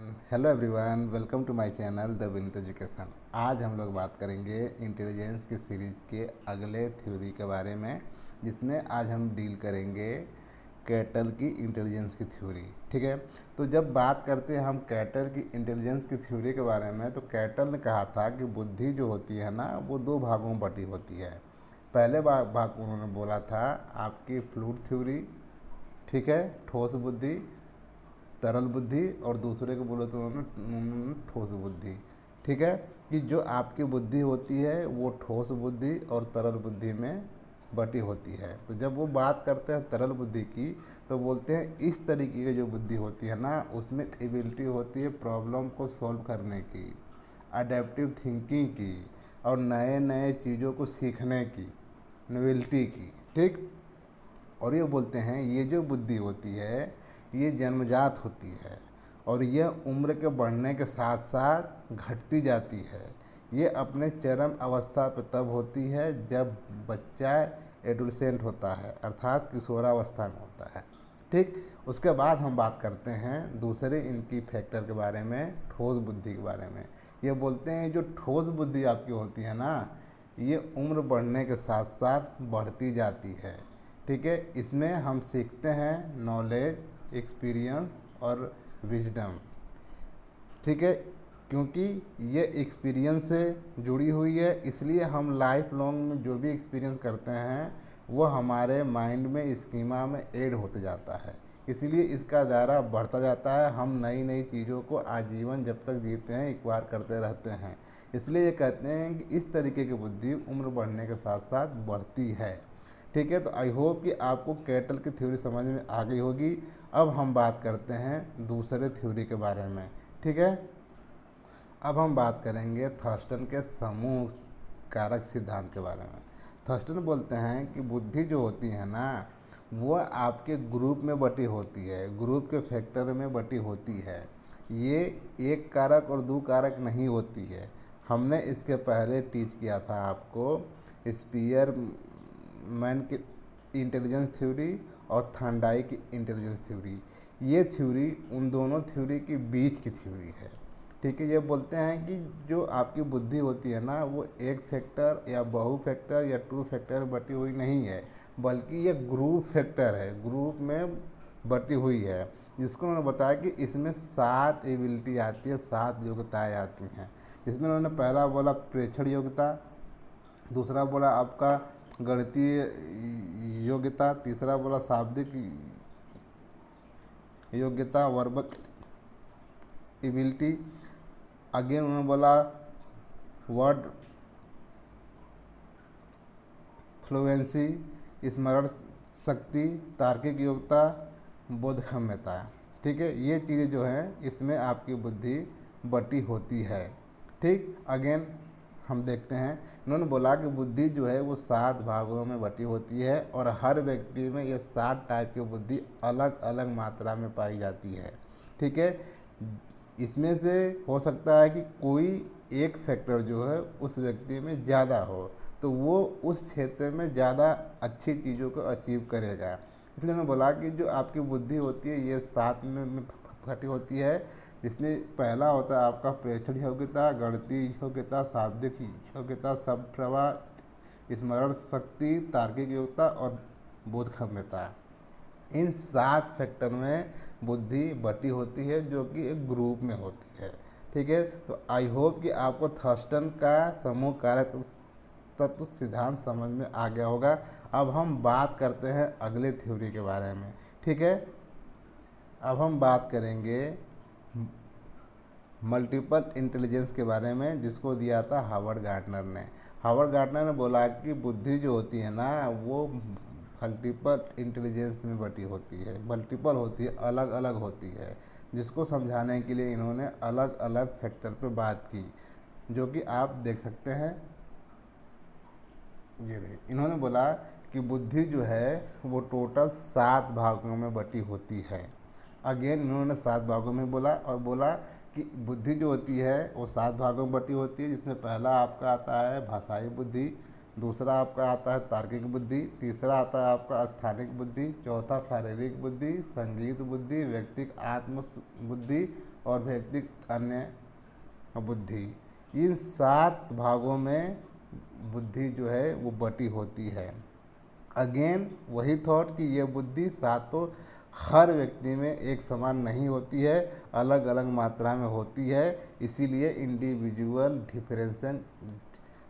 Hello everyone, welcome to my channel the Vineet education. आज हम लोग बात करेंगे इंटेलिजेंस की सीरीज के अगले थ्योरी के बारे में, जिसमें आज हम डील करेंगे कैटल की इंटेलिजेंस की थ्योरी। ठीक है, तो जब बात करते हैं हम कैटल की इंटेलिजेंस की थ्योरी के बारे में, तो कैटल ने कहा था कि बुद्धि जो होती है ना, वो दो भागों में बटी होती है। पहले भाग उन्होंने बोला था आपकी फ्लूइड थ्योरी, ठीक है, ठोस बुद्धि, तरल बुद्धि, और दूसरे को बोले तो उन्होंने ठोस बुद्धि। ठीक है, कि जो आपकी बुद्धि होती है वो ठोस बुद्धि और तरल बुद्धि में बटी होती है। तो जब वो बात करते हैं तरल बुद्धि की, तो बोलते हैं इस तरीके की जो बुद्धि होती है ना, उसमें एबिलिटी होती है प्रॉब्लम को सॉल्व करने की, अडेप्टिव थिंकिंग की, और नए नए चीज़ों को सीखने की, नोवेल्टी की। ठीक, और ये बोलते हैं ये जो बुद्धि होती है ये जन्मजात होती है, और यह उम्र के बढ़ने के साथ साथ घटती जाती है। ये अपने चरम अवस्था पर तब होती है जब बच्चा एडोलसेंट होता है, अर्थात किशोरावस्था में होता है। ठीक, उसके बाद हम बात करते हैं दूसरे इनकी फैक्टर के बारे में, ठोस बुद्धि के बारे में। ये बोलते हैं जो ठोस बुद्धि आपकी होती है ना, ये उम्र बढ़ने के साथ साथ बढ़ती जाती है। ठीक है, इसमें हम सीखते हैं नॉलेज, एक्सपीरियंस और विजडम। ठीक है, क्योंकि ये एक्सपीरियंस से जुड़ी हुई है, इसलिए हम लाइफ लॉन्ग में जो भी एक्सपीरियंस करते हैं वो हमारे माइंड में, स्कीमा में ऐड होते जाता है। इसलिए इसका दायरा बढ़ता जाता है। हम नई नई चीज़ों को आजीवन जब तक जीते हैं एक्वायर करते रहते हैं। इसलिए ये कहते हैं कि इस तरीके की बुद्धि उम्र बढ़ने के साथ साथ बढ़ती है। ठीक है, तो आई होप कि आपको कैटल की थ्योरी समझ में आ गई होगी। अब हम बात करते हैं दूसरे थ्योरी के बारे में। ठीक है, अब हम बात करेंगे थर्स्टन के समूह कारक सिद्धांत के बारे में। थर्स्टन बोलते हैं कि बुद्धि जो होती है ना, वो आपके ग्रुप में बटी होती है, ग्रुप के फैक्टर में बटी होती है। ये एक कारक और दो कारक नहीं होती है। हमने इसके पहले टीच किया था आपको स्पीयर मैन की इंटेलिजेंस थ्योरी और थांडाई की इंटेलिजेंस थ्योरी। ये थ्योरी उन दोनों थ्योरी के बीच की थ्योरी है। ठीक है, ये बोलते हैं कि जो आपकी बुद्धि होती है ना, वो एक फैक्टर या बहु फैक्टर या टू फैक्टर बटी हुई नहीं है, बल्कि ये ग्रुप फैक्टर है, ग्रुप में बटी हुई है। जिसको उन्होंने बताया कि इसमें 7 एबिलिटी आती है, 7 योग्यताएँ आती हैं। जिसमें उन्होंने पहला बोला प्रेक्षण योग्यता, दूसरा बोला आपका गणितीय योग्यता, तीसरा बोला शाब्दिक योग्यता, वर्बल एबिलिटी, अगेन उन्होंने बोला वर्ड फ्लुएंसी, स्मरण शक्ति, तार्किक योग्यता, बोधगम्यता। ठीक है, ये चीज़ें जो हैं इसमें आपकी बुद्धि बटी होती है। ठीक, अगेन हम देखते हैं, इन्होंने बोला कि बुद्धि जो है वो 7 भागों में बटी होती है, और हर व्यक्ति में ये 7 टाइप की बुद्धि अलग अलग मात्रा में पाई जाती है। ठीक है, इसमें से हो सकता है कि कोई एक फैक्टर जो है उस व्यक्ति में ज़्यादा हो, तो वो उस क्षेत्र में ज़्यादा अच्छी चीज़ों को अचीव करेगा। इसलिए मैं बोला कि जो आपकी बुद्धि होती है ये 7 में फटी होती है। जिसमें पहला होता है आपका प्रेक्षण योग्यता, गणितीय योग्यता, शाब्दिक योग्यता, शब्द प्रवाह, स्मरण शक्ति, तार्किक योग्यता और बोधगम्यता। इन 7 फैक्टर में बुद्धि बटी होती है, जो कि एक ग्रुप में होती है। ठीक है, तो आई होप कि आपको थर्स्टन का समूह कारक तत्व सिद्धांत समझ में आ गया होगा। अब हम बात करते हैं अगले थ्योरी के बारे में। ठीक है, अब हम बात करेंगे मल्टीपल इंटेलिजेंस के बारे में, जिसको दिया था हार्वर्ड गार्डनर ने। हार्वर्ड गार्डनर ने बोला कि बुद्धि जो होती है ना, वो मल्टीपल इंटेलिजेंस में बटी होती है, मल्टीपल होती है, अलग अलग होती है। जिसको समझाने के लिए इन्होंने अलग अलग फैक्टर पे बात की, जो कि आप देख सकते हैं। ये रही, इन्होंने बोला कि बुद्धि जो है वो टोटल 7 भागों में बटी होती है। अगेन इन्होंने 7 भागों में बोला, और बोला कि बुद्धि जो होती है वो 7 भागों में बटी होती है। जिसमें पहला आपका आता है भाषाई बुद्धि, दूसरा आपका आता है तार्किक बुद्धि, तीसरा आता है आपका स्थानिक बुद्धि, चौथा शारीरिक बुद्धि, संगीत बुद्धि, व्यक्तिक आत्म बुद्धि, और व्यक्तिगत अन्य बुद्धि। इन 7 भागों में बुद्धि जो है वो बटी होती है। अगेन वही थॉट कि ये बुद्धि सातों हर व्यक्ति में एक समान नहीं होती है, अलग अलग मात्रा में होती है, इसीलिए इंडिविजुअल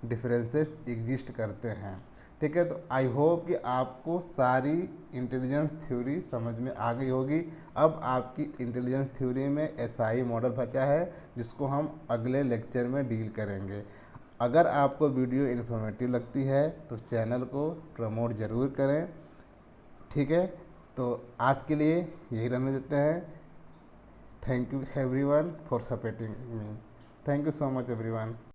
डिफरेंसेस एग्जिस्ट करते हैं। ठीक है, तो आई होप कि आपको सारी इंटेलिजेंस थ्योरी समझ में आ गई होगी। अब आपकी इंटेलिजेंस थ्योरी में एसआई मॉडल बचा है, जिसको हम अगले लेक्चर में डील करेंगे। अगर आपको वीडियो इन्फॉर्मेटिव लगती है तो चैनल को प्रमोट ज़रूर करें। ठीक है, तो आज के लिए यही रहने देते हैं। Thank you everyone for supporting me. Thank you so much everyone.